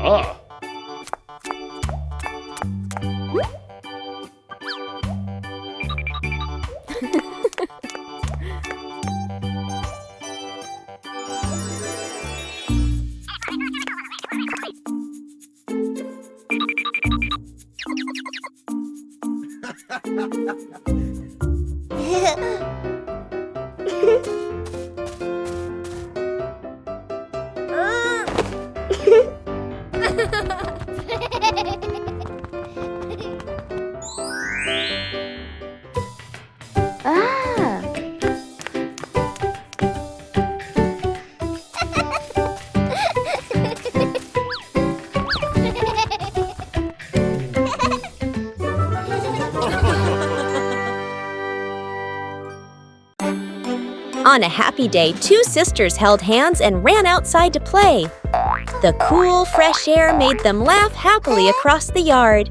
Aha! On a happy day, two sisters held hands and ran outside to play. The cool, fresh air made them laugh happily across the yard.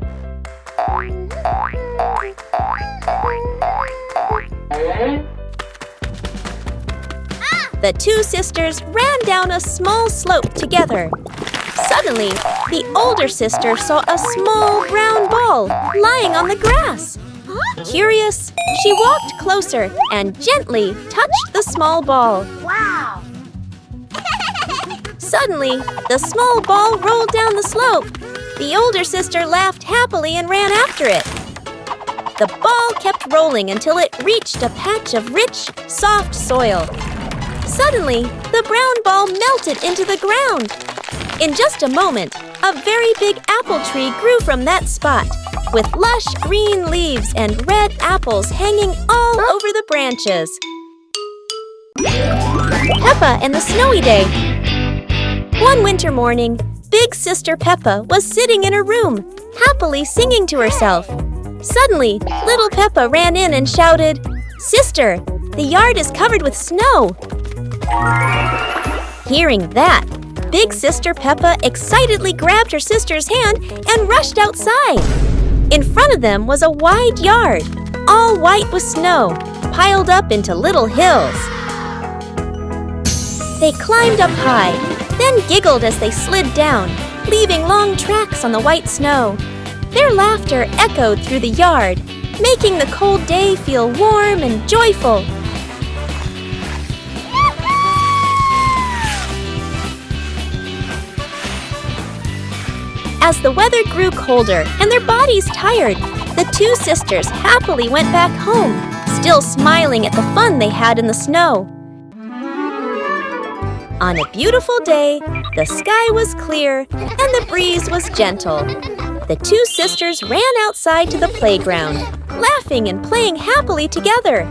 The two sisters ran down a small slope together. Suddenly, the older sister saw a small brown ball lying on the grass. Curious, she walked closer and gently touched the small ball. Wow! Suddenly, the small ball rolled down the slope. The older sister laughed happily and ran after it. The ball kept rolling until it reached a patch of rich, soft soil. Suddenly, the brown ball melted into the ground. In just a moment, a very big apple tree grew from that spot, with lush green leaves and red apples hanging all over the branches. Peppa and the Snowy Day. One winter morning, Big Sister Peppa was sitting in her room, happily singing to herself. Suddenly, little Peppa ran in and shouted, "Sister, the yard is covered with snow." Hearing that, Big Sister Peppa excitedly grabbed her sister's hand and rushed outside. In front of them was a wide yard, all white with snow, piled up into little hills. They climbed up high, then giggled as they slid down, leaving long tracks on the white snow. Their laughter echoed through the yard, making the cold day feel warm and joyful. As the weather grew colder and their bodies tired, the two sisters happily went back home, still smiling at the fun they had in the snow. On a beautiful day, the sky was clear and the breeze was gentle. The two sisters ran outside to the playground, laughing and playing happily together.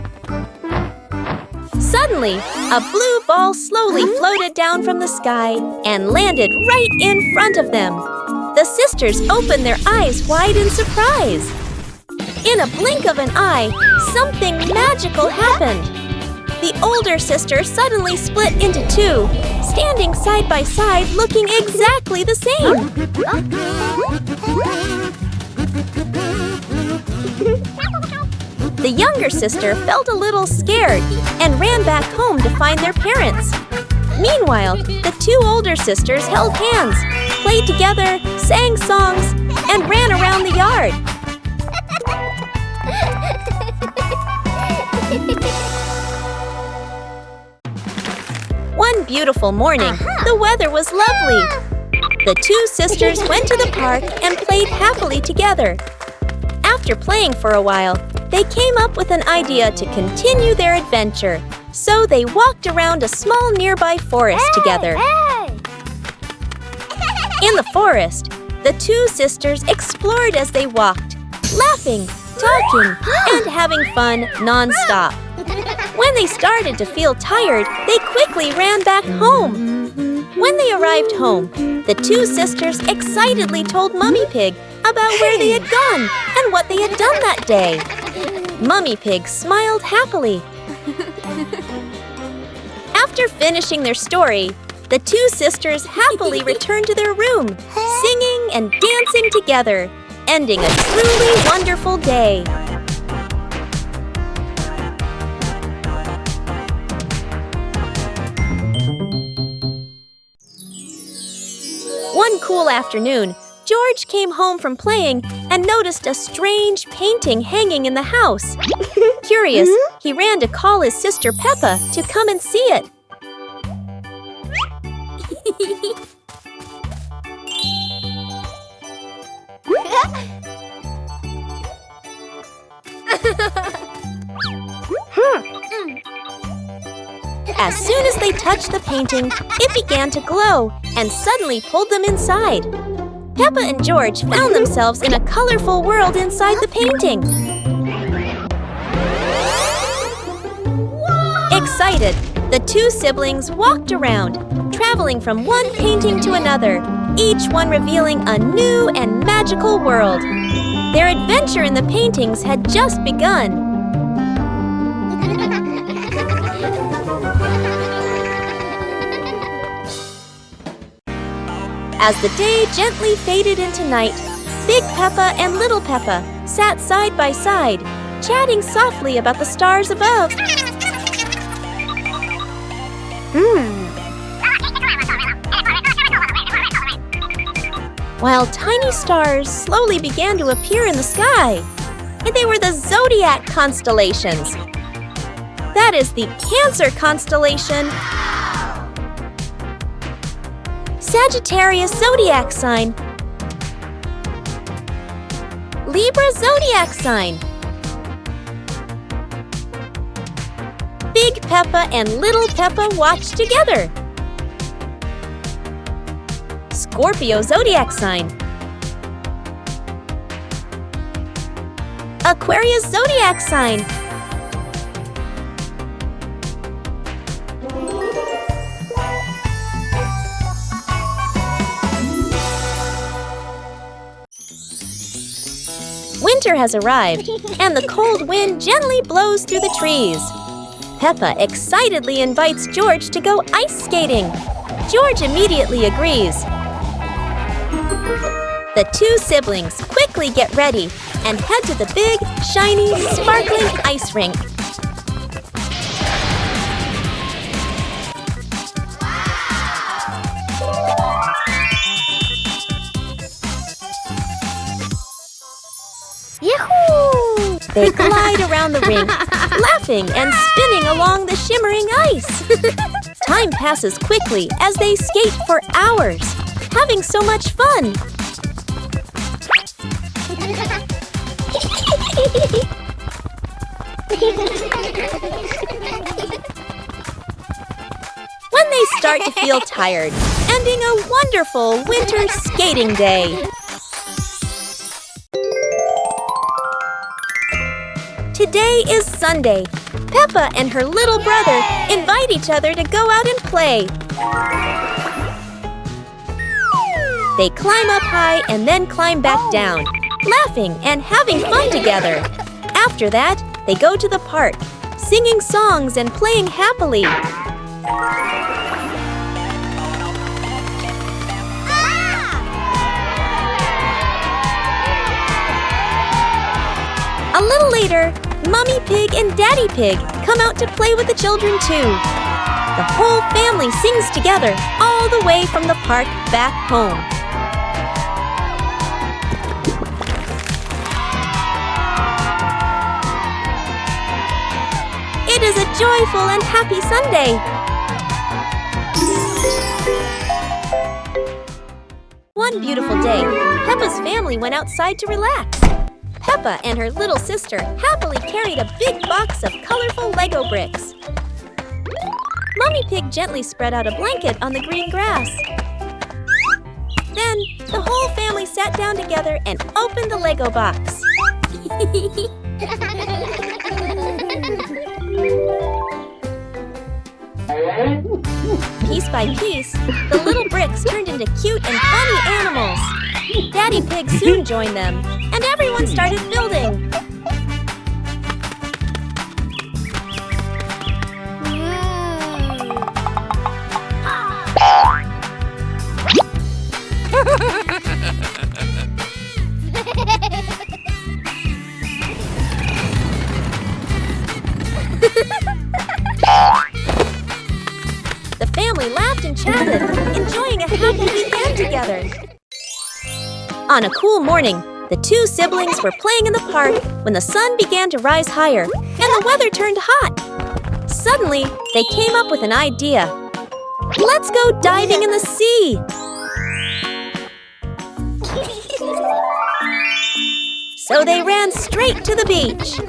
Suddenly, a blue ball slowly floated down from the sky and landed right in front of them. The sisters opened their eyes wide in surprise. In a blink of an eye, something magical happened. The older sister suddenly split into two, standing side by side looking exactly the same. The younger sister felt a little scared and ran back home to find their parents. Meanwhile, the two older sisters held hands, played together, sang songs, and ran around the yard. One beautiful morning, the weather was lovely. The two sisters went to the park and played happily together. After playing for a while, they came up with an idea to continue their adventure, so they walked around a small nearby forest together. In the forest, the two sisters explored as they walked, laughing, talking, and having fun non-stop. When they started to feel tired, they quickly ran back home. When they arrived home, the two sisters excitedly told Mummy Pig about where they had gone and what they had done that day. Mummy Pig smiled happily. After finishing their story, the two sisters happily returned to their room, singing and dancing together, ending a truly wonderful day. One cool cool afternoon, George came home from playing and noticed a strange painting hanging in the house. Curious, he ran to call his sister Peppa to come and see it. As soon as they touched the painting, it began to glow and suddenly pulled them inside. Peppa and George found themselves in a colorful world inside the painting. Excited, the two siblings walked around, traveling from one painting to another, each one revealing a new and magical world. Their adventure in the paintings had just begun. As the day gently faded into night, Big Peppa and Little Peppa sat side by side, chatting softly about the stars above. While tiny stars slowly began to appear in the sky, and they were the zodiac constellations. That is the Cancer constellation, Sagittarius zodiac sign, Libra zodiac sign. Big Peppa and Little Peppa watched together. Scorpio zodiac sign, Aquarius zodiac sign, Winter has arrived, and the cold wind gently blows through the trees. Peppa excitedly invites George to go ice skating. George immediately agrees. The two siblings quickly get ready and head to the big, shiny, sparkling ice rink. Yahoo! They glide around the rink, laughing and spinning along the shimmering ice. Time passes quickly as they skate for hours, having so much fun. When they start to feel tired, ending a wonderful winter skating day. Today is Sunday. Peppa and her little brother invite each other to go out and play. They climb up high and then climb back down, laughing and having fun together. After that, they go to the park, singing songs and playing happily. A little later, Mummy Pig and Daddy Pig come out to play with the children too. The whole family sings together all the way from the park back home. It is a joyful and happy Sunday. One beautiful day, Peppa's family went outside to relax. Peppa and her little sister happily carried a big box of colorful Lego bricks. Mummy Pig gently spread out a blanket on the green grass. Then, the whole family sat down together and opened the Lego box. Piece by piece, the little bricks turned into cute and funny animals. Daddy Pig soon joined them, and everyone started building. The family laughed and chatted, enjoying a happy weekend together. On a cool morning, the two siblings were playing in the park when the sun began to rise higher and the weather turned hot. Suddenly, they came up with an idea. Let's go diving in the sea! So they ran straight to the beach.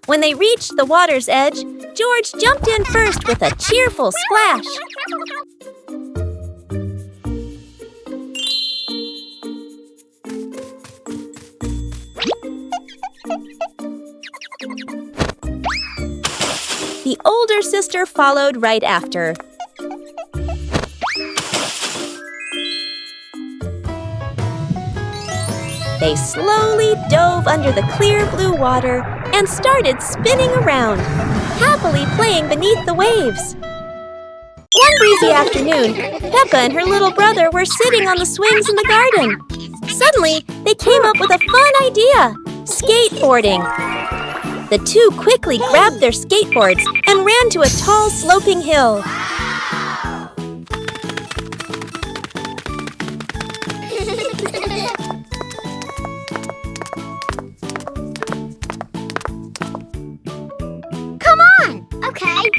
When they reached the water's edge, George jumped in first with a cheerful splash. The older sister followed right after. They slowly dove under the clear blue water and started spinning around, happily playing beneath the waves. One breezy afternoon, Peppa and her little brother were sitting on the swings in the garden. Suddenly, they came up with a fun idea: skateboarding. The two quickly grabbed their skateboards and ran to a tall, sloping hill. Come on! Okay.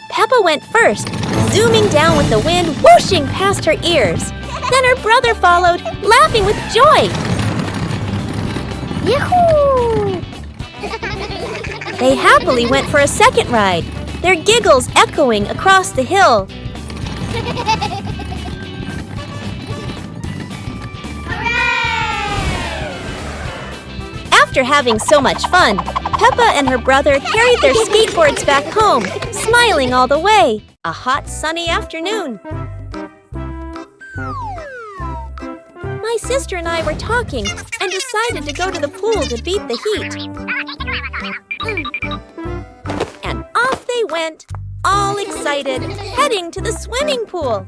Peppa went first, zooming down with the wind whooshing past her ears. Then her brother followed, laughing with joy. Yahoo! They happily went for a second ride, their giggles echoing across the hill. After having so much fun, Peppa and her brother carried their skateboards back home, smiling all the way. A hot, sunny afternoon. My sister and I were talking and decided to go to the pool to beat the heat. And off they went, all excited, heading to the swimming pool.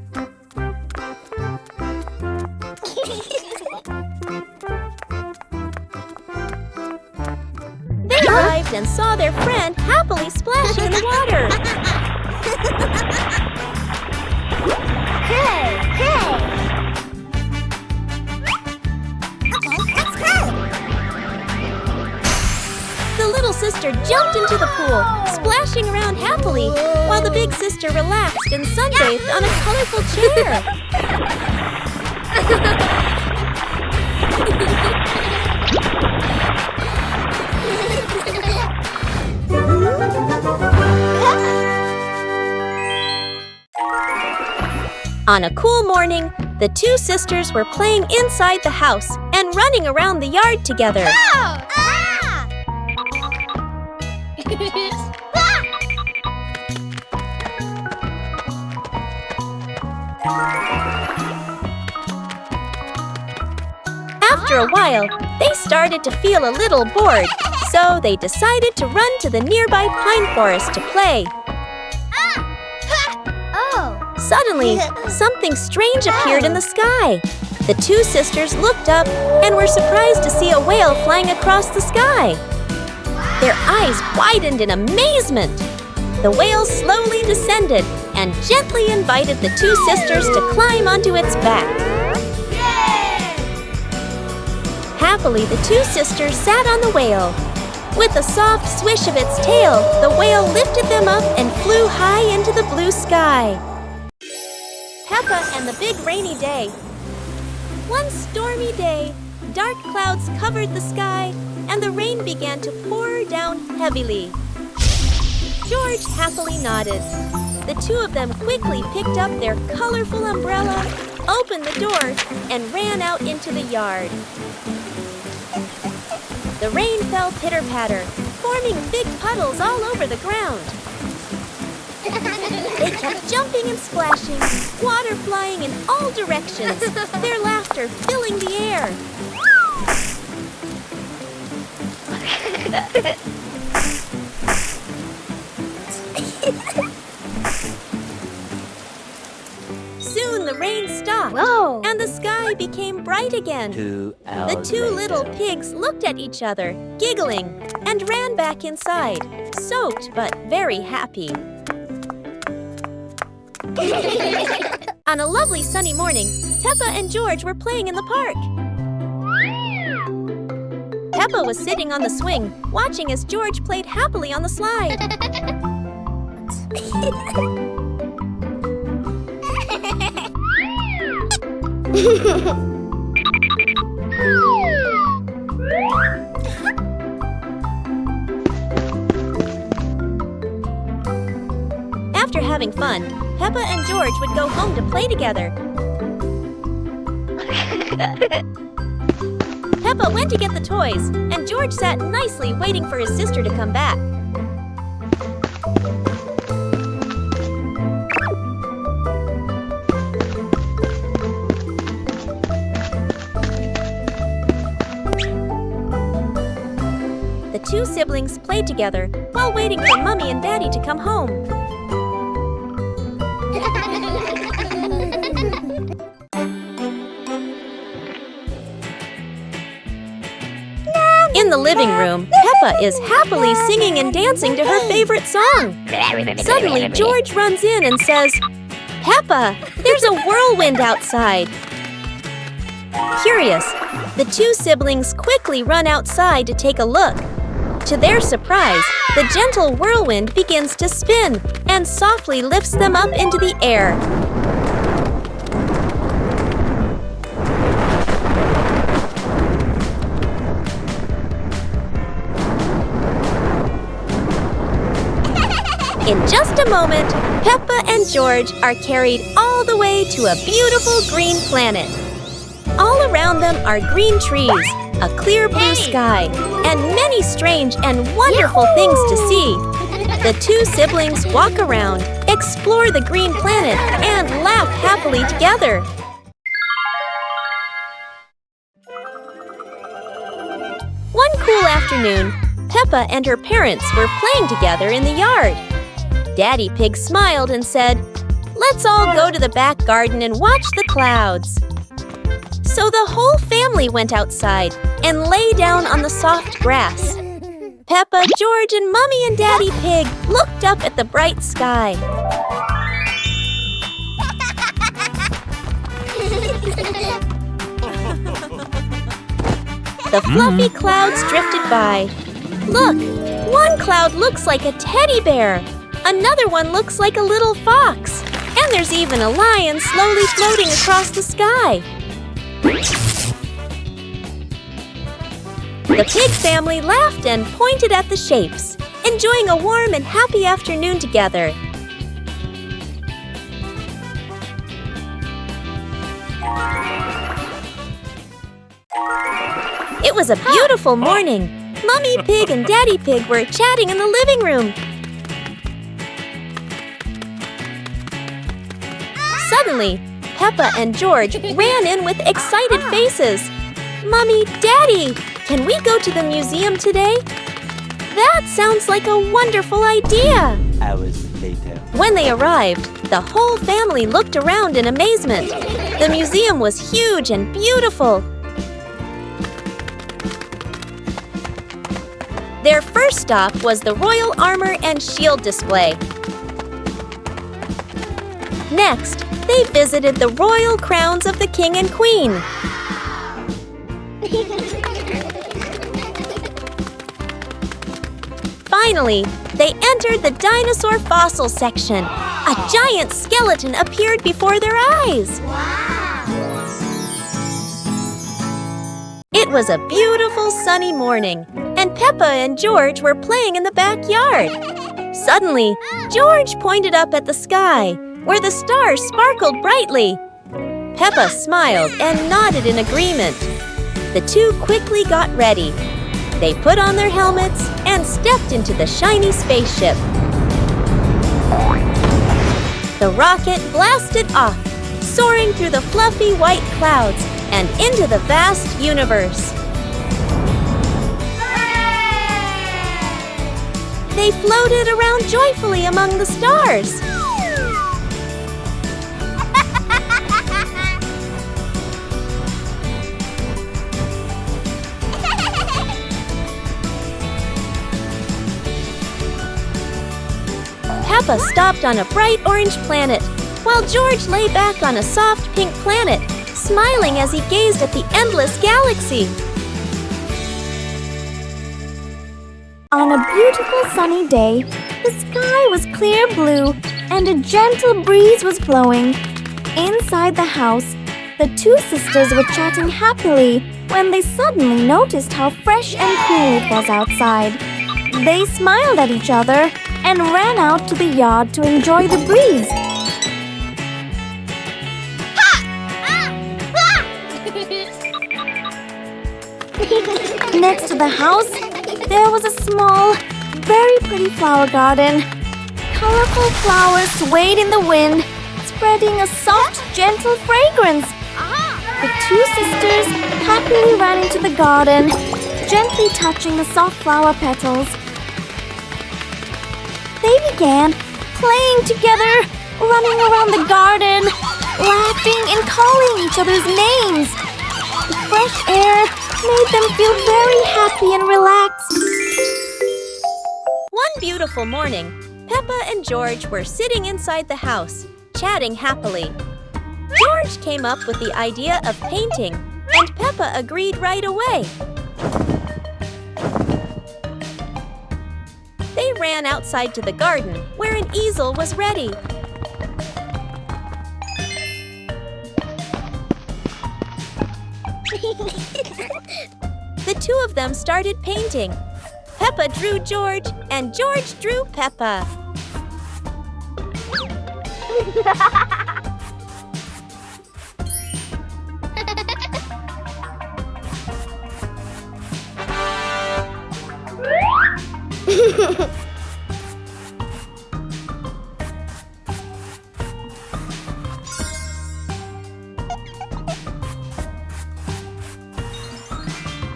They arrived and saw their friend happily splashing in the water. Hey! Okay, let's go! The little sister jumped into the pool, splashing around happily, while the big sister relaxed and sunbathed on a colorful chair. On a cool morning, the two sisters were playing inside the house and running around the yard together. After a while, they started to feel a little bored, so they decided to run to the nearby pine forest to play. Suddenly, something strange appeared in the sky. The two sisters looked up and were surprised to see a whale flying across the sky. Their eyes widened in amazement. The whale slowly descended and gently invited the two sisters to climb onto its back. Happily, the two sisters sat on the whale. With a soft swish of its tail, the whale lifted them up and flew high into the blue sky. Peppa and the big rainy day. One stormy day, dark clouds covered the sky and the rain began to pour down heavily. George happily nodded. The two of them quickly picked up their colorful umbrella, opened the door, and ran out into the yard. The rain fell pitter-patter, forming big puddles all over the ground. They kept jumping and splashing, water flying in all directions, their laughter filling the air. Soon the rain stopped, and the sky became bright again. The two little pigs looked at each other, giggling, and ran back inside, soaked but very happy. On a lovely sunny morning, Peppa and George were playing in the park. Peppa was sitting on the swing, watching as George played happily on the slide. After having fun, Peppa and George would go home to play together. Peppa went to get the toys, and George sat nicely waiting for his sister to come back. The two siblings played together while waiting for Mommy and Daddy to come home. In the living room, Peppa is happily singing and dancing to her favorite song. Suddenly, George runs in and says, "Peppa, there's a whirlwind outside." Curious, the two siblings quickly run outside to take a look. To their surprise, the gentle whirlwind begins to spin and softly lifts them up into the air. In just a moment, Peppa and George are carried all the way to a beautiful green planet. All around them are green trees, a clear blue sky, and many strange and wonderful things to see. The two siblings walk around, explore the green planet, and laugh happily together. One cool afternoon, Peppa and her parents were playing together in the yard. Daddy Pig smiled and said, "Let's all go to the back garden and watch the clouds." So the whole family went outside and lay down on the soft grass. Peppa, George, and Mommy and Daddy Pig looked up at the bright sky. The fluffy clouds drifted by. Look, one cloud looks like a teddy bear. Another one looks like a little fox. And there's even a lion slowly floating across the sky. The pig family laughed and pointed at the shapes, enjoying a warm and happy afternoon together. It was a beautiful morning. Mummy Pig and Daddy Pig were chatting in the living room. Suddenly, Peppa and George ran in with excited faces. "Mommy, Daddy, can we go to the museum today?" "That sounds like a wonderful idea." Hours later. When they arrived, the whole family looked around in amazement. The museum was huge and beautiful. Their first stop was the Royal Armor and Shield display. Next, they visited the royal crowns of the King and Queen. Finally, they entered the dinosaur fossil section. A giant skeleton appeared before their eyes. It was a beautiful sunny morning, and Peppa and George were playing in the backyard. Suddenly, George pointed up at the sky, where the stars sparkled brightly. Peppa smiled and nodded in agreement. The two quickly got ready. They put on their helmets and stepped into the shiny spaceship. The rocket blasted off, soaring through the fluffy white clouds and into the vast universe. They floated around joyfully among the stars. Peppa stopped on a bright orange planet, while George lay back on a soft pink planet, smiling as he gazed at the endless galaxy. On a beautiful sunny day, the sky was clear blue and a gentle breeze was blowing. Inside the house, the two sisters were chatting happily when they suddenly noticed how fresh and cool it was outside. They smiled at each other and ran out to the yard to enjoy the breeze. Next to the house, there was a small, very pretty flower garden. Colorful flowers swayed in the wind, spreading a soft, gentle fragrance. The two sisters happily ran into the garden, gently touching the soft flower petals. They began playing together, running around the garden, laughing and calling each other's names. The fresh air made them feel very happy and relaxed. One beautiful morning, Peppa and George were sitting inside the house, chatting happily. George came up with the idea of painting, and Peppa agreed right away. They ran outside to the garden, where an easel was ready. The two of them started painting. Peppa drew George, and George drew Peppa.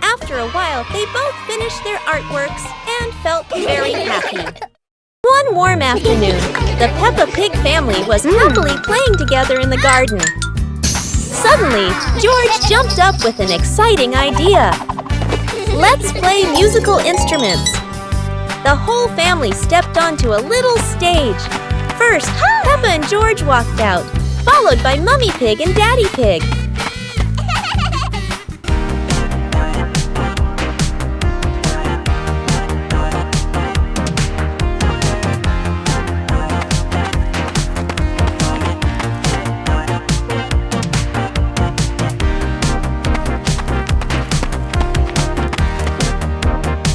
After a while, they both finished their artworks and felt very happy. One warm afternoon, the Peppa Pig family was happily playing together in the garden. Suddenly, George jumped up with an exciting idea. Let's play musical instruments. The whole family stepped onto a little stage. First, Peppa and George walked out, followed by Mummy Pig and Daddy Pig.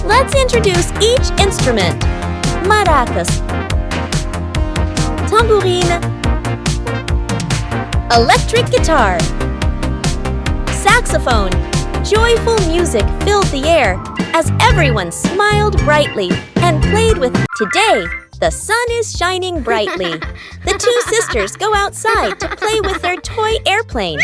Let's introduce each instrument. Maracas, tambourine, electric guitar, saxophone. Joyful music filled the air as everyone smiled brightly and played with Today, the sun is shining brightly. The two sisters go outside to play with their toy airplane.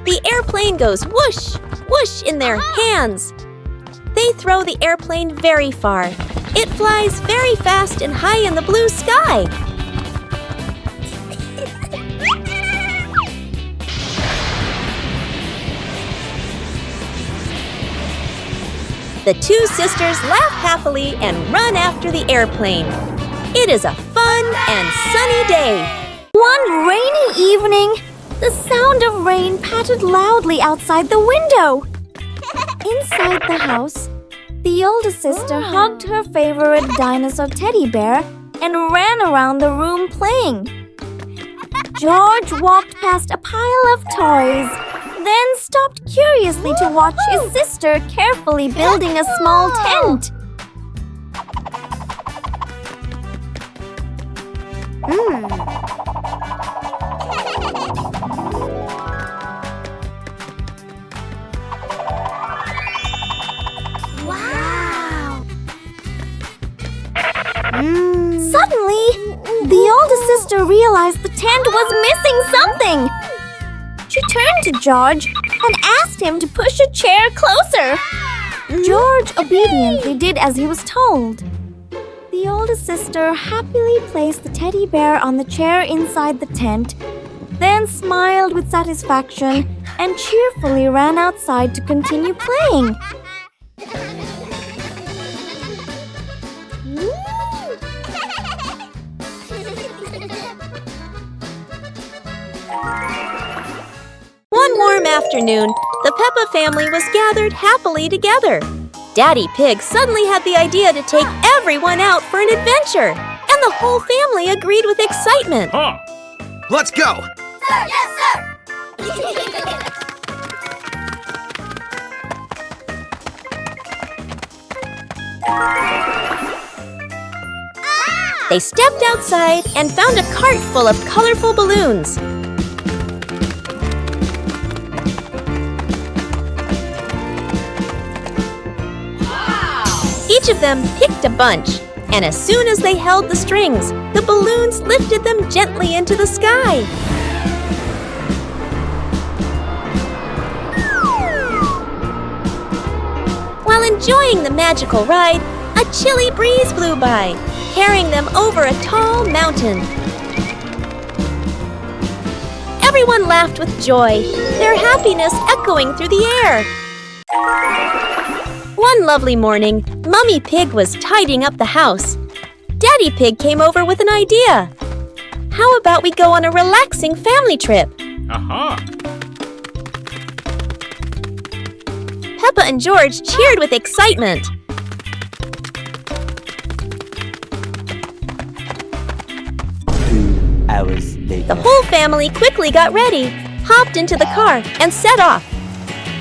The airplane goes whoosh, whoosh in their hands. They throw the airplane very far. It flies very fast and high in the blue sky. The two sisters laugh happily and run after the airplane. It is a fun and sunny day. One rainy evening, the sound of rain pattered loudly outside the window. Inside the house, the older sister hugged her favorite dinosaur teddy bear and ran around the room playing. George walked past a pile of toys, then stopped curiously to watch his sister carefully building a small tent. Wow! Suddenly, the older sister realized the tent was missing something. She turned to George and asked him to push a chair closer. George obediently did as he was told. The oldest sister happily placed the teddy bear on the chair inside the tent, then smiled with satisfaction and cheerfully ran outside to continue playing. One warm afternoon, the Peppa family was gathered happily together. Daddy Pig suddenly had the idea to take everyone out for an adventure, and the whole family agreed with excitement. Huh. Let's go! Sir, yes, sir! They stepped outside and found a cart full of colorful balloons. Each of them picked a bunch, and as soon as they held the strings, the balloons lifted them gently into the sky. While enjoying the magical ride, a chilly breeze blew by, carrying them over a tall mountain. Everyone laughed with joy, their happiness echoing through the air. One lovely morning, Mummy Pig was tidying up the house. Daddy Pig came over with an idea. How about we go on a relaxing family trip? Aha. Peppa and George cheered with excitement. 2 hours later. The whole family quickly got ready, hopped into the car, and set off.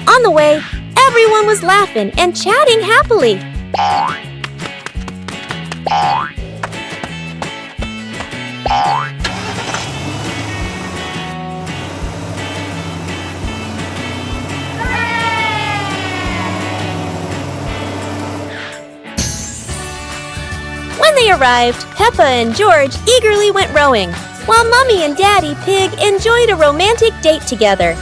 On the way, everyone was laughing and chatting happily. When they arrived, Peppa and George eagerly went rowing, while Mummy and Daddy Pig enjoyed a romantic date together.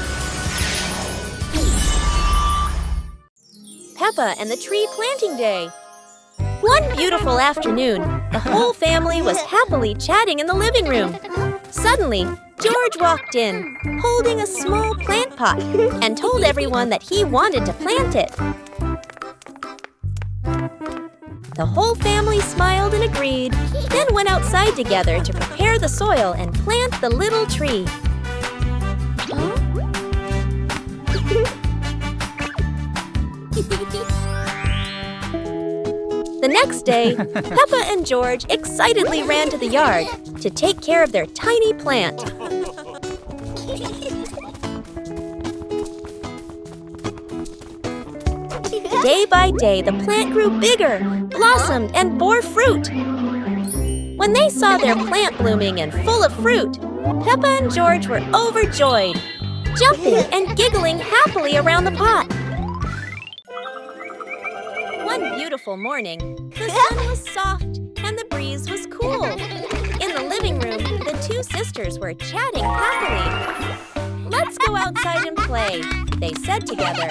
Peppa and the Tree Planting Day. One beautiful afternoon, the whole family was happily chatting in the living room. Suddenly, George walked in, holding a small plant pot, and told everyone that he wanted to plant it. The whole family smiled and agreed, then went outside together to prepare the soil and plant the little tree. The next day, Peppa and George excitedly ran to the yard to take care of their tiny plant. Day by day, the plant grew bigger, blossomed, and bore fruit. When they saw their plant blooming and full of fruit, Peppa and George were overjoyed, jumping and giggling happily around the pot. One beautiful morning, the sun was soft and the breeze was cool. In the living room, the two sisters were chatting happily. "Let's go outside and play," they said together.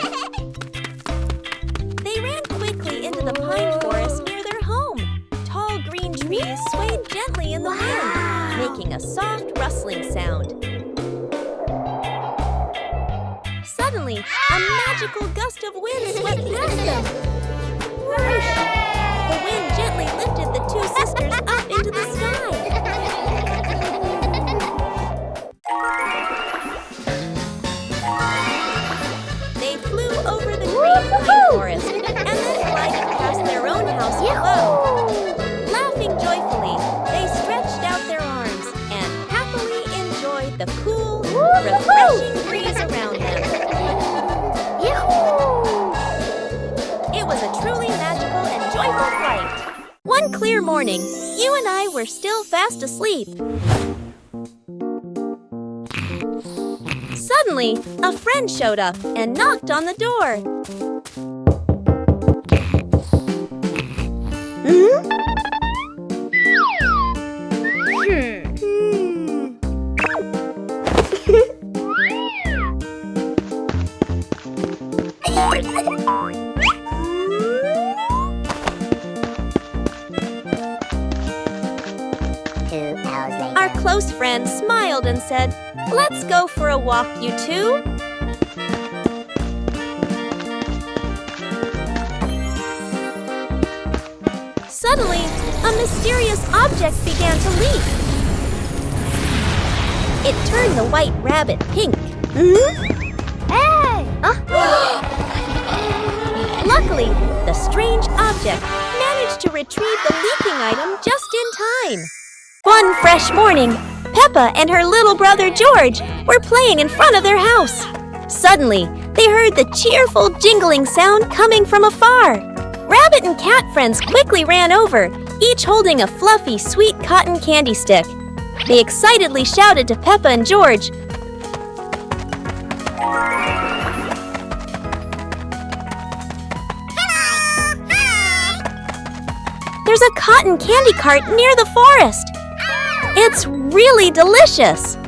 They ran quickly into the pine forest near their home. Tall green trees swayed gently in the wind, making a soft rustling sound. Suddenly, a magical gust of wind swept past them. Whoosh! The wind gently lifted the two sisters up into the sky. They flew over the green pine forest and then glided past their own house below. Laughing joyfully, they stretched out their arms and happily enjoyed the cool, refreshing breeze around them. It was a truly magical and joyful flight. One clear morning, you and I were still fast asleep. Suddenly, a friend showed up and knocked on the door. close friend smiled and said, "Let's go for a walk, you two." Suddenly, a mysterious object began to leak. It turned the white rabbit pink. Hey! Luckily, the strange object managed to retrieve the leaking item just in time. One fresh morning, Peppa and her little brother George were playing in front of their house. Suddenly, they heard the cheerful jingling sound coming from afar. Rabbit and cat friends quickly ran over, each holding a fluffy, sweet cotton candy stick. They excitedly shouted to Peppa and George, "There's a cotton candy cart near the forest. It's really delicious."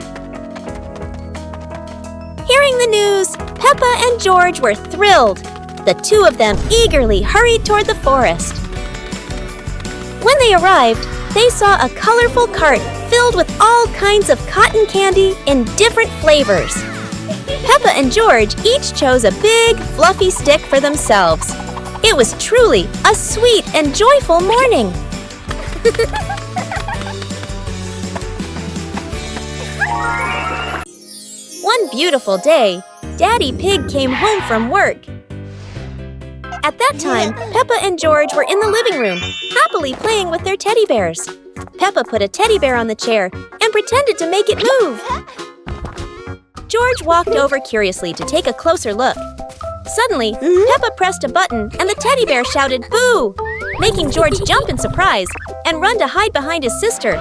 Hearing the news, Peppa and George were thrilled. The two of them eagerly hurried toward the forest. When they arrived, they saw a colorful cart filled with all kinds of cotton candy in different flavors. Peppa and George each chose a big, fluffy stick for themselves. It was truly a sweet and joyful morning. One beautiful day, Daddy Pig came home from work. At that time, Peppa and George were in the living room, happily playing with their teddy bears. Peppa put a teddy bear on the chair and pretended to make it move. George walked over curiously to take a closer look. Suddenly, Peppa pressed a button and the teddy bear shouted "Boo!", making George jump in surprise and run to hide behind his sister.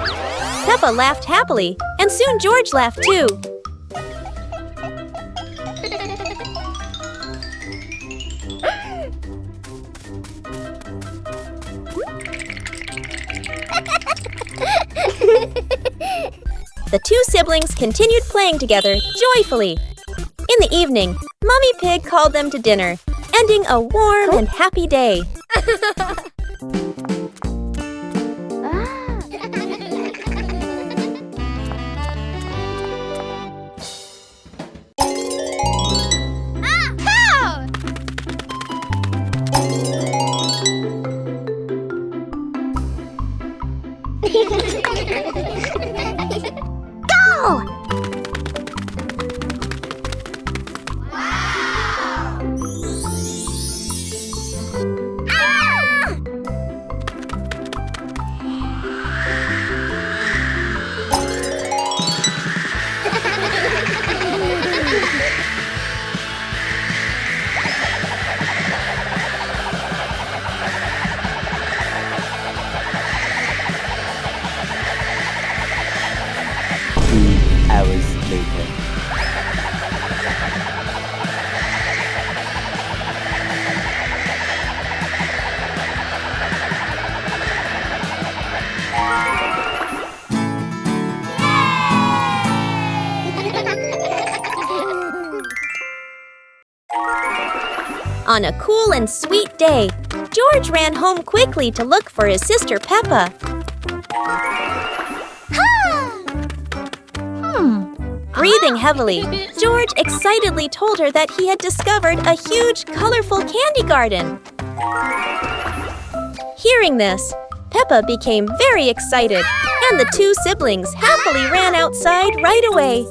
Peppa laughed happily, and soon George laughed too. The two siblings continued playing together joyfully. In the evening, Mummy Pig called them to dinner, ending a warm and happy day. Go! Hours later. On a cool and sweet day, George ran home quickly to look for his sister Peppa. Breathing heavily, George excitedly told her that he had discovered a huge, colorful candy garden. Hearing this, Peppa became very excited, and the two siblings happily ran outside right away.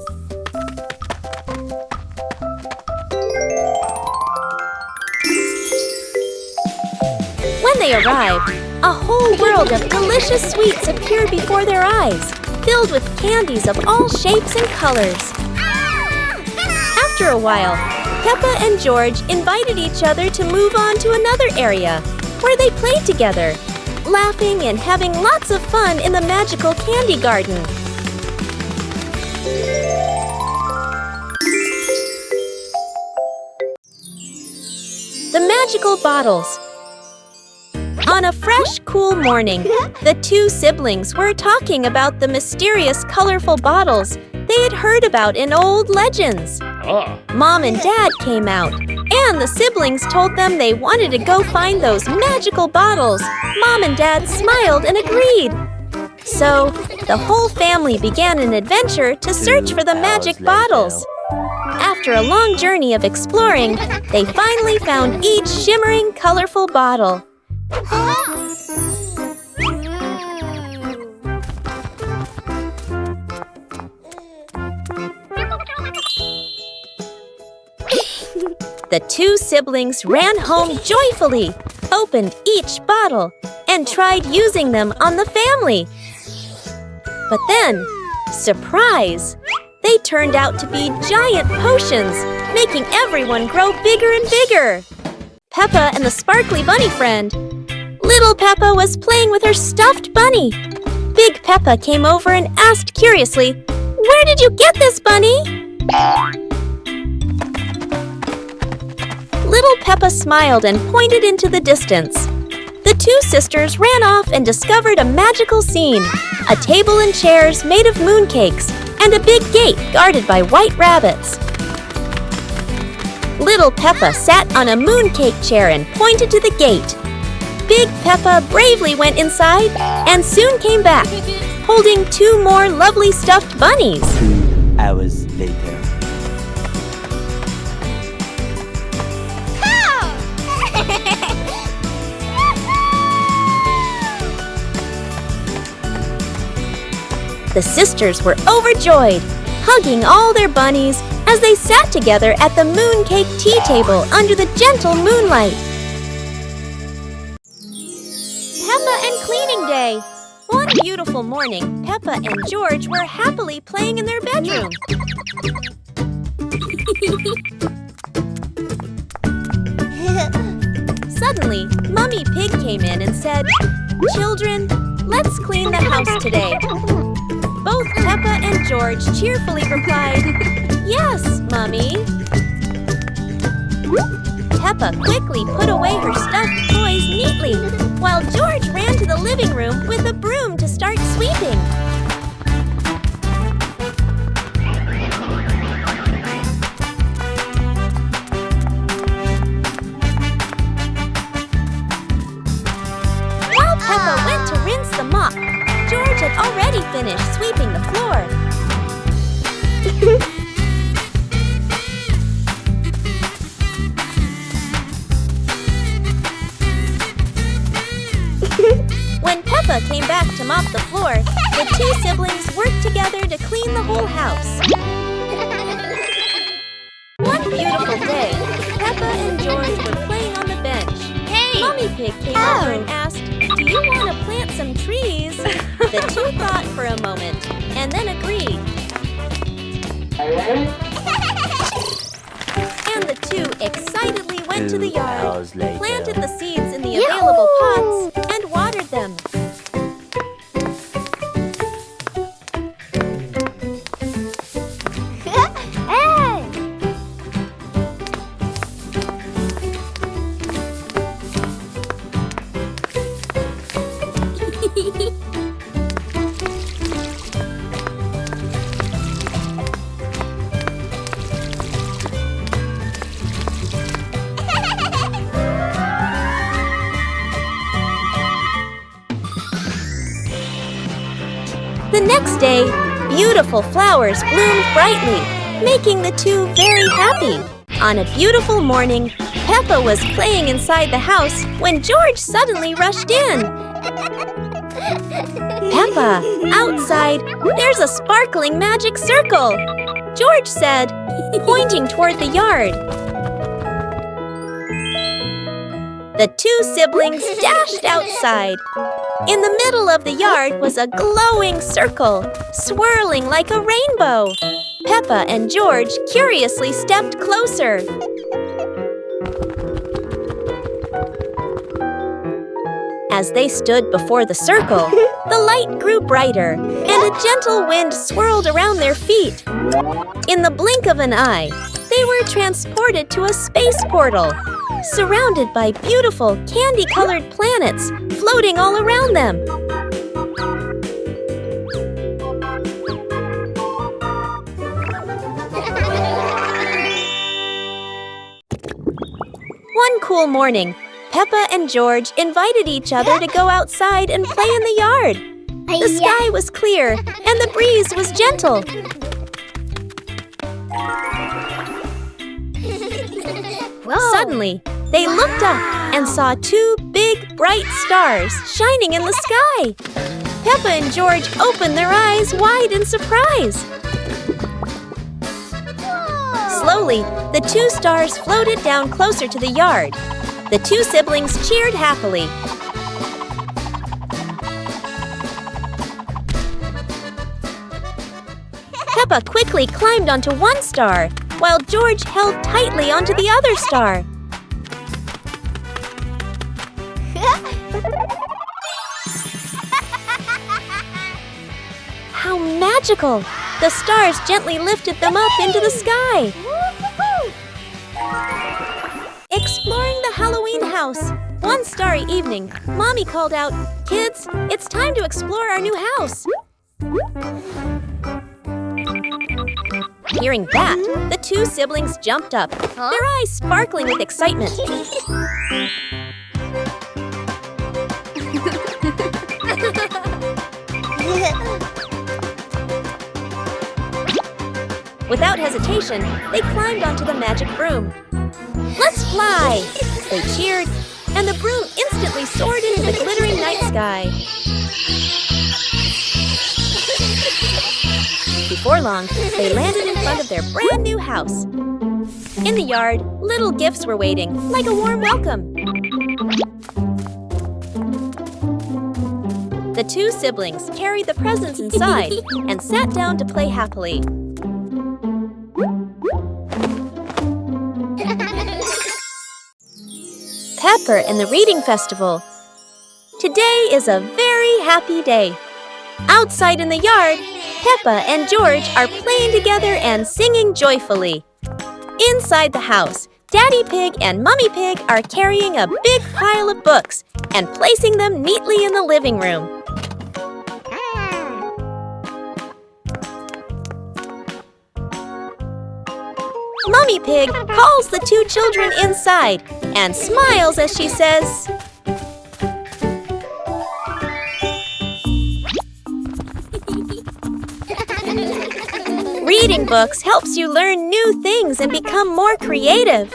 When they arrived, a whole world of delicious sweets appeared before their eyes, filled with candies of all shapes and colors. After a while, Peppa and George invited each other to move on to another area, where they played together, laughing and having lots of fun in the magical candy garden. The magical bottles. On a fresh, cool morning, the two siblings were talking about the mysterious, colorful bottles they had heard about in old legends. Mom and Dad came out, and the siblings told them they wanted to go find those magical bottles. Mom and Dad smiled and agreed. So, the whole family began an adventure to search for the magic bottles. After a long journey of exploring, they finally found each shimmering, colorful bottle. The two siblings ran home joyfully, opened each bottle, and tried using them on the family. But then, surprise! They turned out to be giant potions, making everyone grow bigger and bigger. Peppa and the sparkly bunny friend. Little Peppa was playing with her stuffed bunny. Big Peppa came over and asked curiously, "Where did you get this, bunny?" Little Peppa smiled and pointed into the distance. The two sisters ran off and discovered a magical scene, a table and chairs made of mooncakes, and a big gate guarded by white rabbits. Little Peppa sat on a mooncake chair and pointed to the gate. Big Peppa bravely went inside and soon came back, holding two more lovely stuffed bunnies. 2 hours later. The sisters were overjoyed, hugging all their bunnies as they sat together at the mooncake tea table under the gentle moonlight. Peppa and Cleaning Day. One beautiful morning, Peppa and George were happily playing in their bedroom. Suddenly, Mummy Pig came in and said, "Children, let's clean the house today." Both Peppa and George cheerfully replied, "Yes, Mummy." Peppa quickly put away her stuffed toys neatly, while George ran to the living room with a broom to start sweeping. While Peppa went to rinse the mop, George had already finished sweeping the floor. When Peppa came back to mop the floor, the two siblings worked together to clean the whole house. One beautiful day, Peppa and George were playing on the bench. Hey! Mummy Pig came over and asked, "Do you want to plant some trees?" The two thought for a moment and then agreed. And the two excitedly went to the 2 yard, hours later. planted the seeds in the available pots, and watered them. The next day, beautiful flowers bloomed brightly, making the two very happy. On a beautiful morning, Peppa was playing inside the house when George suddenly rushed in. "Peppa, outside, there's a sparkling magic circle," George said, pointing toward the yard. The two siblings dashed outside. In the middle of the yard was a glowing circle, swirling like a rainbow. Peppa and George curiously stepped closer. As they stood before the circle, the light grew brighter, and a gentle wind swirled around their feet. In the blink of an eye, they were transported to a space portal, surrounded by beautiful candy-colored planets floating all around them. One cool morning, Peppa and George invited each other to go outside and play in the yard. The sky was clear and the breeze was gentle. Whoa. Suddenly, they looked up and saw two big, bright stars shining in the sky. Peppa and George opened their eyes wide in surprise. Slowly, the two stars floated down closer to the yard. The two siblings cheered happily. Peppa quickly climbed onto one star, while George held tightly onto the other star. How magical! The stars gently lifted them up into the sky. Exploring the Halloween house. One starry evening, Mommy called out, "Kids, it's time to explore our new house." Hearing that, the two siblings jumped up, their eyes sparkling with excitement. Without hesitation, they climbed onto the magic broom. "Let's fly!" They cheered, and the broom instantly soared into the glittering night sky. Before long, they landed in front of their brand new house. In the yard, little gifts were waiting, like a warm welcome. The two siblings carried the presents inside and sat down to play happily. Pepper and the Reading Festival. Today is a very happy day. Outside in the yard, Peppa and George are playing together and singing joyfully. Inside the house, Daddy Pig and Mummy Pig are carrying a big pile of books and placing them neatly in the living room. Mummy Pig calls the two children inside and smiles as she says, "Reading books helps you learn new things and become more creative."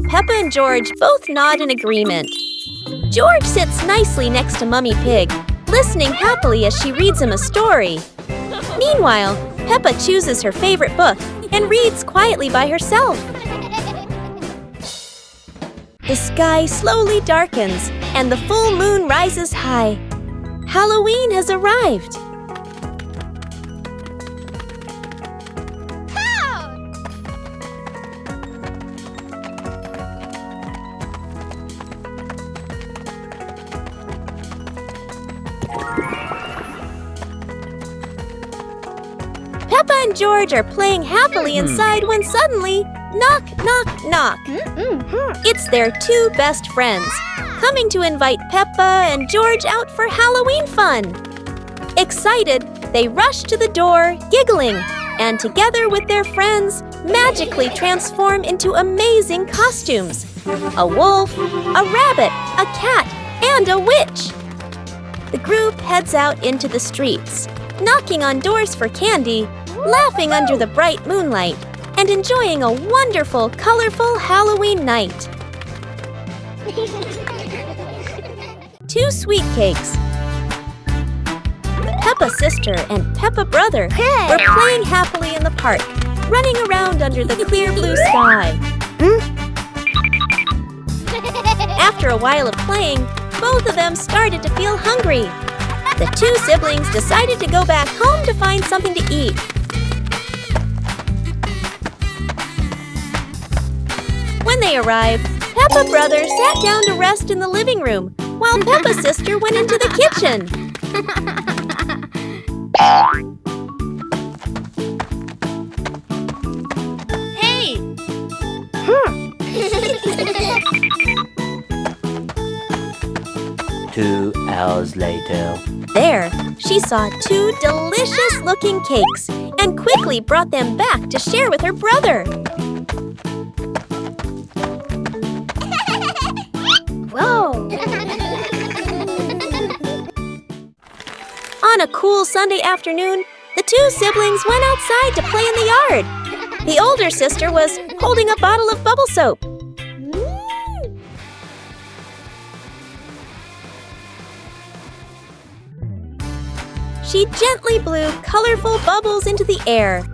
Peppa and George both nod in agreement. George sits nicely next to Mummy Pig, listening happily as she reads him a story. Meanwhile, Peppa chooses her favorite book and reads quietly by herself. The sky slowly darkens and the full moon rises high. Halloween has arrived. Peppa and George are playing happily inside when suddenly, knock, knock, knock. It's their two best friends, coming to invite Peppa and George out for Halloween fun. Excited, they rush to the door, giggling, and together with their friends, magically transform into amazing costumes. A wolf, a rabbit, a cat, and a witch. The group heads out into the streets, knocking on doors for candy, laughing under the bright moonlight, and enjoying a wonderful, colorful Halloween night. 2 sweet cakes. Peppa's sister and Peppa brother were playing happily in the park, running around under the clear blue sky. After a while of playing, both of them started to feel hungry. The two siblings decided to go back home to find something to eat. When they arrived, Peppa brother sat down to rest in the living room, while Peppa's sister went into the kitchen. Hey! 2 hours later. There, she saw 2 delicious-looking cakes and quickly brought them back to share with her brother. Whoa! On a cool Sunday afternoon, the two siblings went outside to play in the yard. The older sister was holding a bottle of bubble soap. She gently blew colorful bubbles into the air.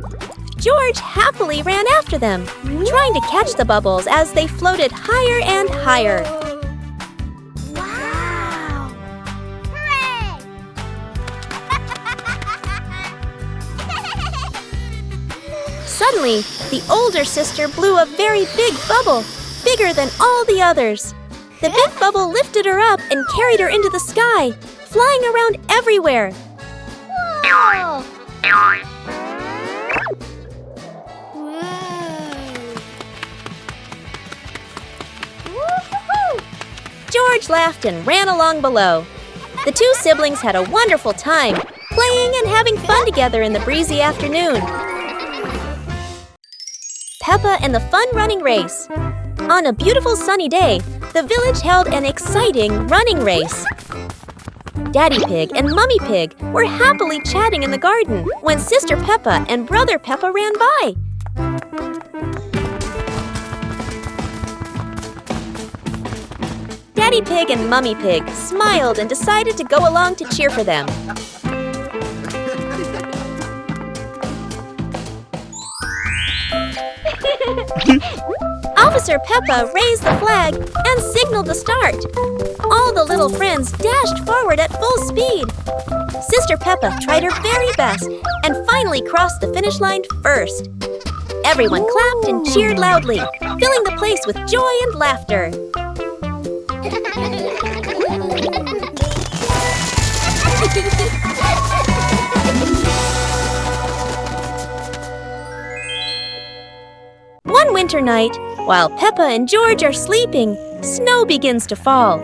George happily ran after them, trying to catch the bubbles as they floated higher and higher. Wow! Hooray! Suddenly, the older sister blew a very big bubble, bigger than all the others. The big bubble lifted her up and carried her into the sky, flying around everywhere. Whoa! Woo-hoo-hoo! George laughed and ran along below. The two siblings had a wonderful time, playing and having fun together in the breezy afternoon. Peppa and the fun running race. On a beautiful sunny day, the village held an exciting running race. Daddy Pig and Mummy Pig were happily chatting in the garden when Sister Peppa and Brother Peppa ran by. Daddy Pig and Mummy Pig smiled and decided to go along to cheer for them. Officer Peppa raised the flag and signaled the start. All the little friends dashed forward at full speed. Sister Peppa tried her very best and finally crossed the finish line first. Everyone clapped and cheered loudly, filling the place with joy and laughter. One winter night, while Peppa and George are sleeping, snow begins to fall.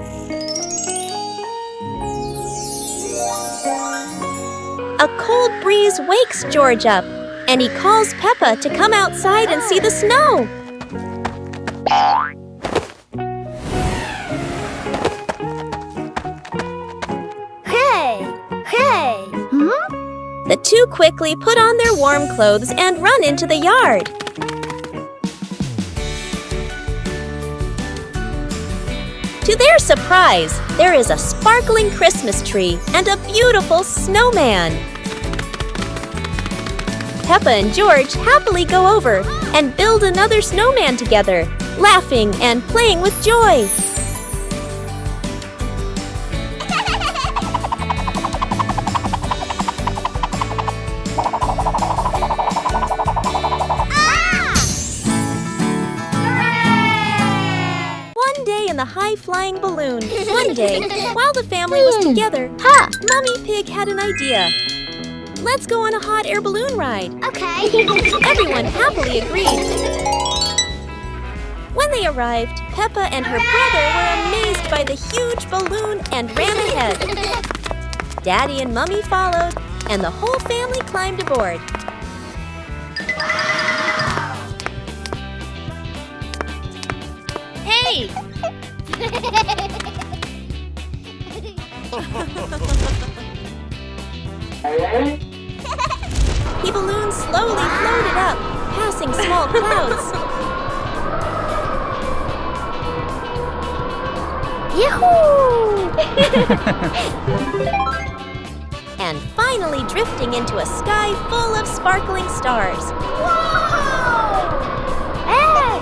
A cold breeze wakes George up, and he calls Peppa to come outside and see the snow. Hey! Hey! The two quickly put on their warm clothes and run into the yard. To their surprise, there is a sparkling Christmas tree and a beautiful snowman. Peppa and George happily go over and build another snowman together, laughing and playing with joy. The high-flying balloon. One day, while the family was together, Mummy Pig had an idea. Let's go on a hot air balloon ride. Okay. Everyone happily agreed. When they arrived, Peppa and her brother were amazed by the huge balloon and ran ahead. Daddy and Mummy followed, and the whole family climbed aboard. Hey! The balloon slowly floated up, passing small clouds. Yahoo! And finally drifting into a sky full of sparkling stars. Whoa! Hey!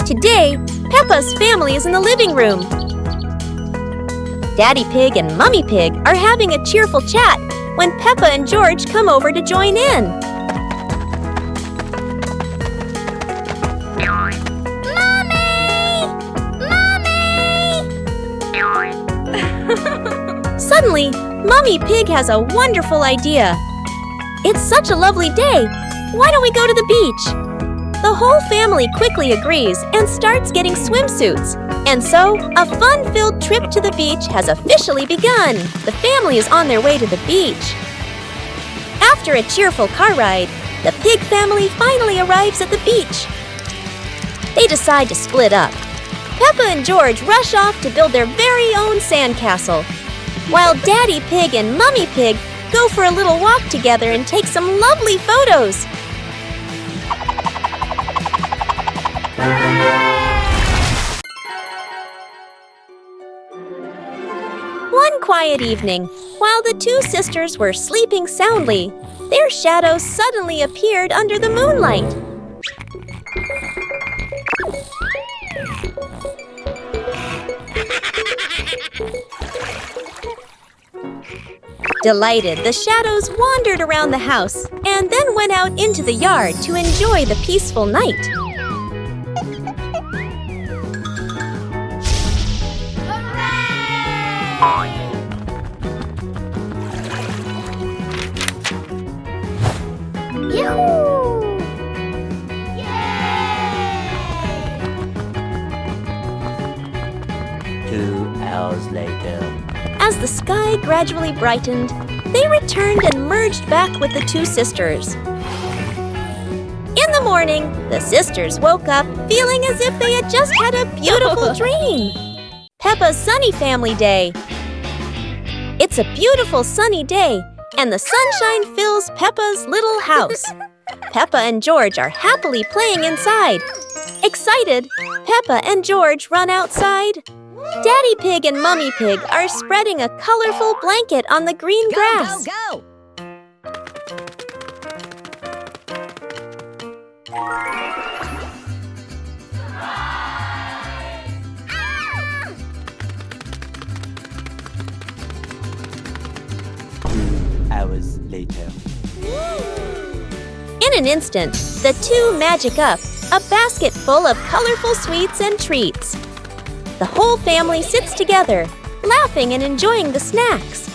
Today, Peppa's family is in the living room. Daddy Pig and Mummy Pig are having a cheerful chat when Peppa and George come over to join in. Mommy! Mommy! Suddenly, Mummy Pig has a wonderful idea. It's such a lovely day. Why don't we go to the beach? The whole family quickly agrees and starts getting swimsuits. And so, a fun-filled trip to the beach has officially begun. The family is on their way to the beach. After a cheerful car ride, the Pig family finally arrives at the beach. They decide to split up. Peppa and George rush off to build their very own sandcastle, while Daddy Pig and Mummy Pig go for a little walk together and take some lovely photos. One quiet evening, while the two sisters were sleeping soundly, their shadows suddenly appeared under the moonlight. Delighted, the shadows wandered around the house and then went out into the yard to enjoy the peaceful night. Yoo-hoo! 2 hours later. As the sky gradually brightened, they returned and merged back with the two sisters. In the morning, the sisters woke up feeling as if they had just had a beautiful dream. Peppa's Sunny Family Day. It's a beautiful sunny day, and the sunshine fills Peppa's little house. Peppa and George are happily playing inside. Excited, Peppa and George run outside. Daddy Pig and Mummy Pig are spreading a colorful blanket on the green grass. Go! 2 hours later. In an instant, the two magic up a basket full of colorful sweets and treats. The whole family sits together, laughing and enjoying the snacks.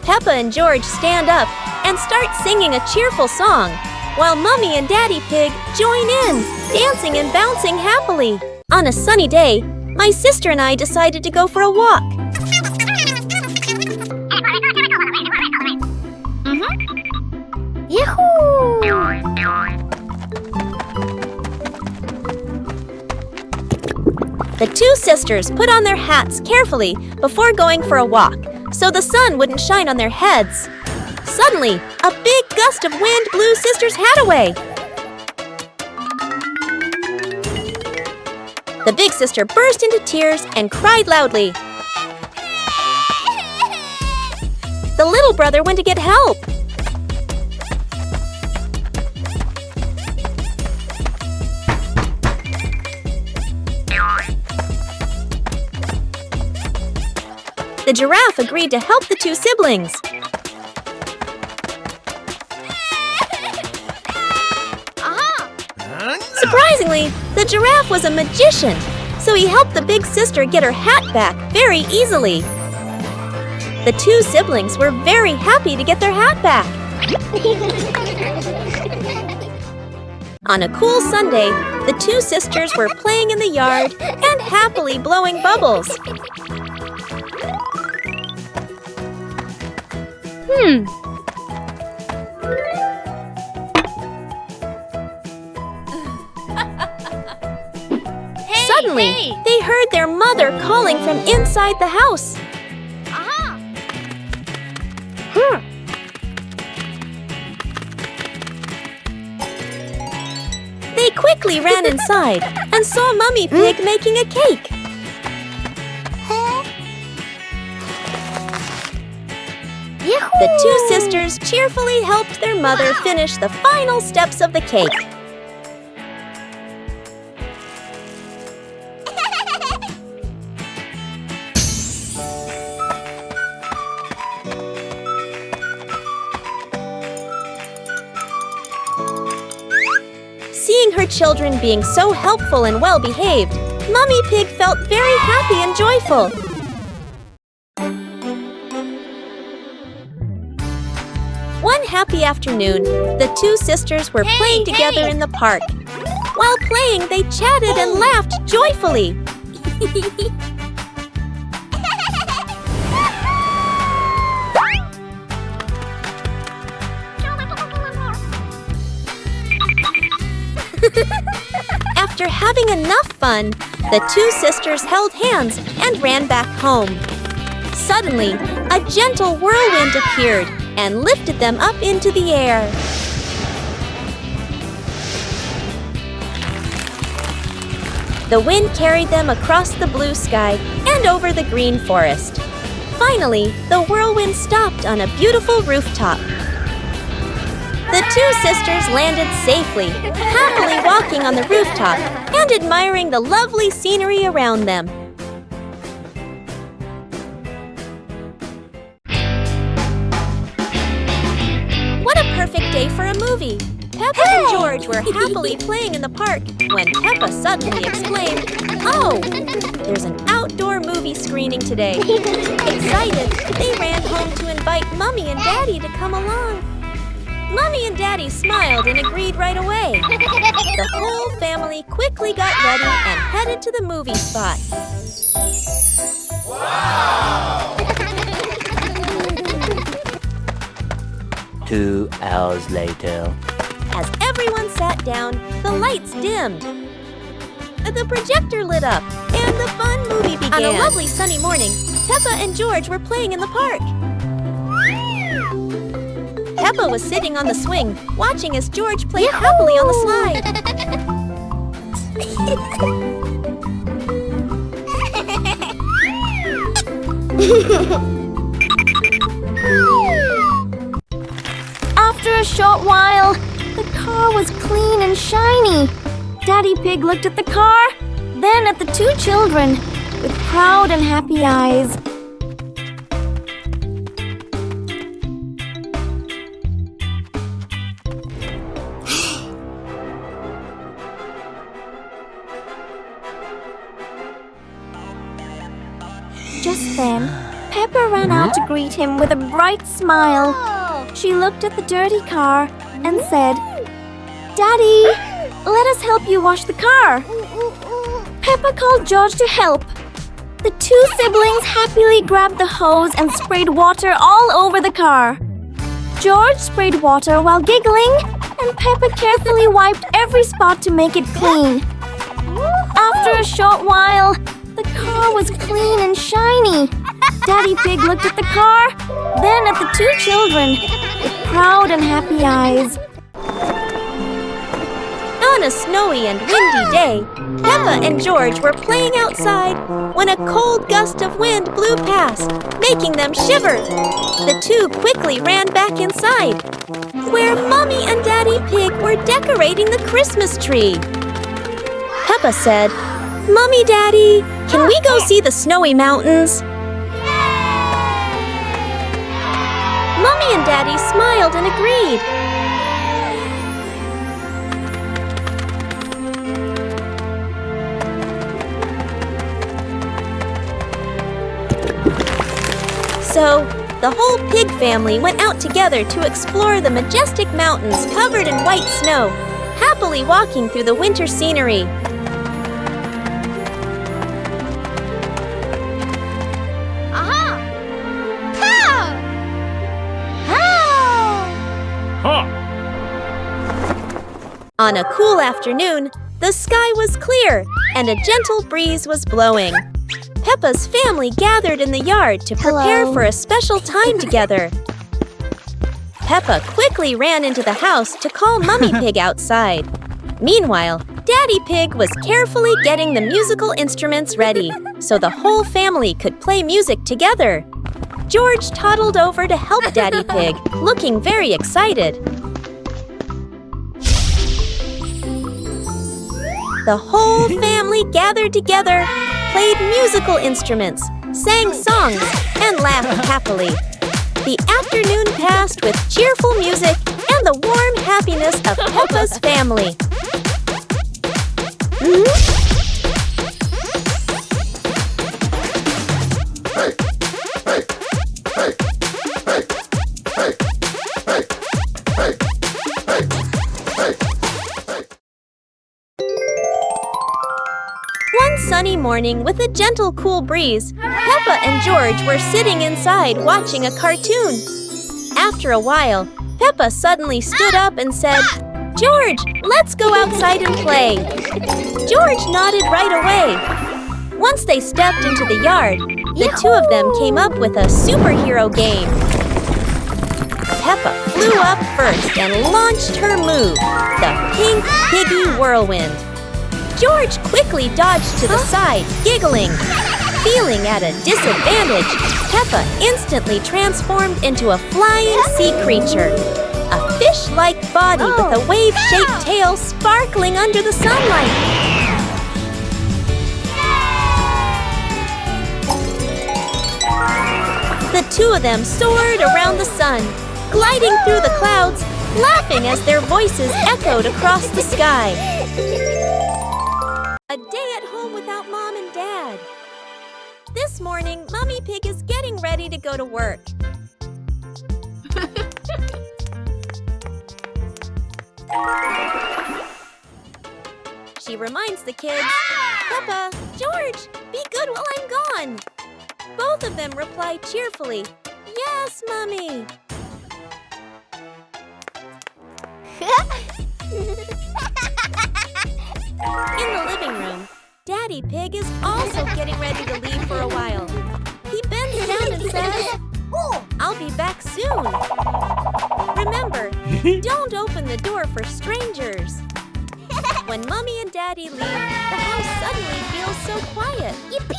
Peppa and George stand up and start singing a cheerful song, while Mummy and Daddy Pig join in, dancing and bouncing happily. On a sunny day, my sister and I decided to go for a walk. Yahoo! The two sisters put on their hats carefully before going for a walk, so the sun wouldn't shine on their heads. Suddenly, a big gust of wind blew Sister's hat away. The big sister burst into tears and cried loudly. The little brother went to get help. The giraffe agreed to help the two siblings. Surprisingly, the giraffe was a magician, so he helped the big sister get her hat back very easily. The two siblings were very happy to get their hat back. On a cool Sunday, the two sisters were playing in the yard and happily blowing bubbles. Suddenly, they heard their mother calling from inside the house. They quickly ran inside and saw Mummy Pig making a cake. The two sisters cheerfully helped their mother finish the final steps of the cake. Seeing her children being so helpful and well-behaved, Mummy Pig felt very happy and joyful. One happy afternoon, the two sisters were playing together in the park. While playing, they chatted and laughed joyfully. After having enough fun, the two sisters held hands and ran back home. Suddenly, a gentle whirlwind appeared and lifted them up into the air. The wind carried them across the blue sky and over the green forest. Finally, the whirlwind stopped on a beautiful rooftop. The two sisters landed safely, happily walking on the rooftop and admiring the lovely scenery around them. What a perfect day for a movie! Peppa and George were happily playing in the park when Peppa suddenly exclaimed, "Oh, there's an outdoor movie screening today." Excited, they ran home to invite Mommy and Daddy to come along. Mommy and Daddy smiled and agreed right away. The whole family quickly got ready and headed to the movie spot. Wow! 2 hours later. As everyone sat down, the lights dimmed. The projector lit up, and the fun movie began. On a lovely sunny morning, Peppa and George were playing in the park. Peppa was sitting on the swing, watching as George played happily on the slide. After a short while, the car was clean and shiny. Daddy Pig looked at the car, then at the two children, with proud and happy eyes. Just then, Peppa ran out to greet him with a bright smile. She looked at the dirty car and said, "Daddy, let us help you wash the car." Peppa called George to help. The two siblings happily grabbed the hose and sprayed water all over the car. George sprayed water while giggling, and Peppa carefully wiped every spot to make it clean. After a short while, the car was clean and shiny. Daddy Pig looked at the car, then at the two children, with proud and happy eyes. On a snowy and windy day, Peppa and George were playing outside when a cold gust of wind blew past, making them shiver. The two quickly ran back inside, where Mommy and Daddy Pig were decorating the Christmas tree. Peppa said, "Mommy, Daddy, can we go see the snowy mountains?" Mommy and Daddy smiled and agreed. So, the whole pig family went out together to explore the majestic mountains covered in white snow, happily walking through the winter scenery. On a cool afternoon, the sky was clear and a gentle breeze was blowing. Peppa's family gathered in the yard to prepare for a special time together. Peppa quickly ran into the house to call Mummy Pig outside. Meanwhile, Daddy Pig was carefully getting the musical instruments ready so the whole family could play music together. George toddled over to help Daddy Pig, looking very excited. The whole family gathered together, played musical instruments, sang songs, and laughed happily. The afternoon passed with cheerful music and the warm happiness of Peppa's family. One sunny morning with a gentle cool breeze, Peppa and George were sitting inside watching a cartoon. After a while, Peppa suddenly stood up and said, George, let's go outside and play. George nodded right away. Once they stepped into the yard, the two of them came up with a superhero game. Peppa flew up first and launched her move, the Pink Piggy Whirlwind. George quickly dodged to the side, giggling. Feeling at a disadvantage, Peppa instantly transformed into a flying sea creature. A fish-like body with a wave-shaped tail sparkling under the sunlight. The two of them soared around the sun, gliding through the clouds, laughing as their voices echoed across the sky. A day at home without Mom and Dad. This morning, Mummy Pig is getting ready to go to work. She reminds the kids, Peppa, George, be good while I'm gone. Both of them reply cheerfully, Yes, Mummy. In the living room, Daddy Pig is also getting ready to leave for a while. He bends down and says, I'll be back soon. Remember, don't open the door for strangers. When Mummy and Daddy leave, the house suddenly feels so quiet. Yippee!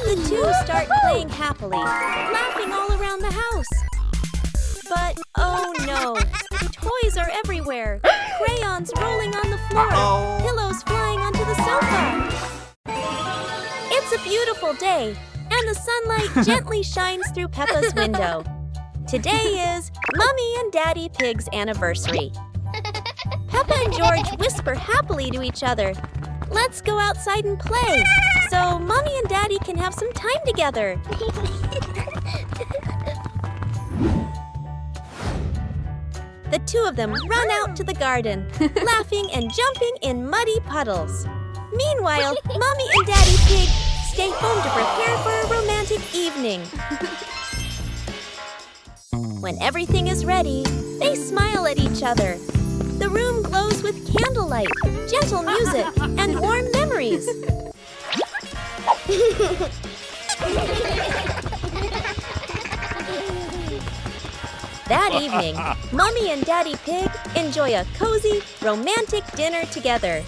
The two start playing happily, laughing all around the house. But oh no, toys are everywhere. Crayons rolling on the floor, pillows flying onto the sofa. It's a beautiful day, and the sunlight gently shines through Peppa's window. Today is Mummy and Daddy Pig's anniversary. Peppa and George whisper happily to each other, Let's go outside and play, so Mummy and Daddy can have some time together. The two of them run out to the garden, laughing and jumping in muddy puddles. Meanwhile, Mommy and Daddy Pig stay home to prepare for a romantic evening. When everything is ready, they smile at each other. The room glows with candlelight, gentle music, and warm memories. That evening, Mummy and Daddy Pig enjoy a cozy, romantic dinner together.